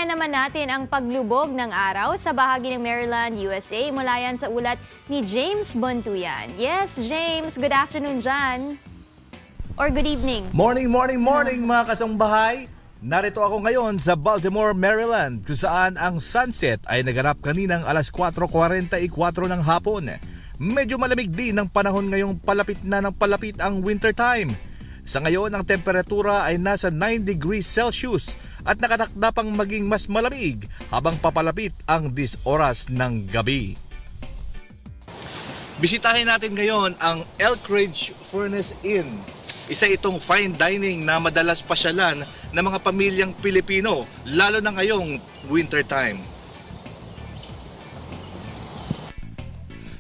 Balikan naman natin ang paglubog ng araw sa bahagi ng Maryland, USA. Mula yan sa ulat ni James Bontuyan. Yes, James, good afternoon dyan. Or good evening. Morning mga kasangbahay. Narito ako ngayon sa Baltimore, Maryland, kung saan ang sunset ay naganap kaninang alas 4:44 ng hapon. Medyo malamig din ang panahon ngayong palapit na ng palapit ang winter time. Sa ngayon, ang temperatura ay nasa 9 degrees Celsius at nakatakda pang maging mas malamig habang papalapit ang 10 oras ng gabi. Bisitahin natin ngayon ang Elk Ridge Furnace Inn. Isa itong fine dining na madalas pasyalan ng mga pamilyang Pilipino, lalo na ngayong winter time.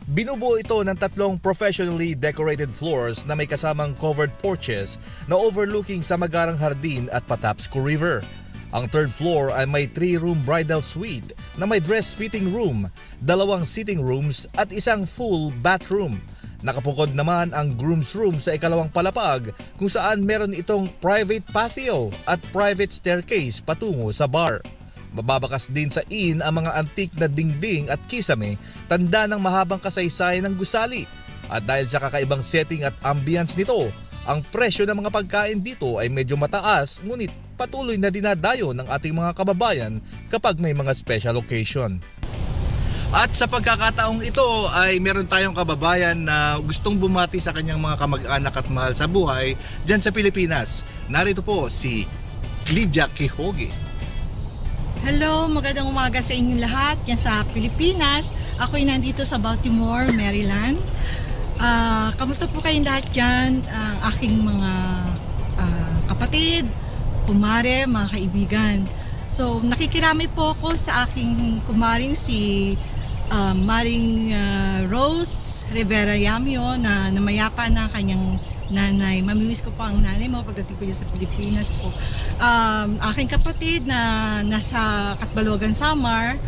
Binubuo ito ng 3 professionally decorated floors na may kasamang covered porches na overlooking sa magarang hardin at Patapsco River. Ang 3rd floor ay may 3-room bridal suite na may dress fitting room, 2 sitting rooms at isang full bathroom. Nakapukod naman ang groom's room sa ikalawang palapag kung saan meron itong private patio at private staircase patungo sa bar. Mababakas din sa inn ang mga antik na dingding at kisame, tanda ng mahabang kasaysayan ng gusali. At dahil sa kakaibang setting at ambience nito, ang presyo ng mga pagkain dito ay medyo mataas, ngunit patuloy na dinadayo ng ating mga kababayan kapag may mga special occasion. At sa pagkakataong ito ay meron tayong kababayan na gustong bumati sa kanyang mga kamag-anak at mahal sa buhay dyan sa Pilipinas. Narito po si Lydia Quijogue. Hello, magandang umaga sa inyong lahat yan sa Pilipinas. Ako'y nandito sa Baltimore, Maryland. Kamusta po kayong lahat dyan? Aking mga kapatid, kumare, mga kaibigan. So, nakikirami po ako sa aking kumaring si Maring Rose Rivera Yamio na namayapa na kanyang nanay. Mamimiss ko pa ang nanay mo pagdating ko dyan sa Pilipinas po. Aking kapatid na nasa Catbalogan, Samar,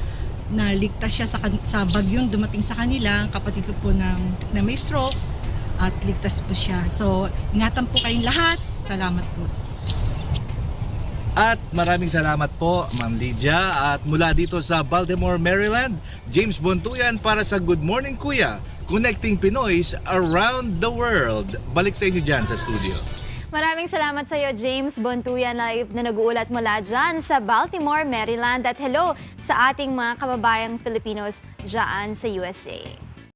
na ligtas siya sa bagyong dumating sa kanila. Ang kapatid ko po na may stroke at ligtas po siya. So, ingatan po kayong lahat. Salamat po. At maraming salamat po, Ma'am Lydia. At mula dito sa Baltimore, Maryland, James Bontuyan para sa Good Morning Kuya, connecting Pinoys around the world. Balik sa inyo dyan sa studio. Maraming salamat sa iyo, James Bontuyan, live na nag-uulat mula dyan sa Baltimore, Maryland. At hello sa ating mga kababayang Filipinos dyan sa USA.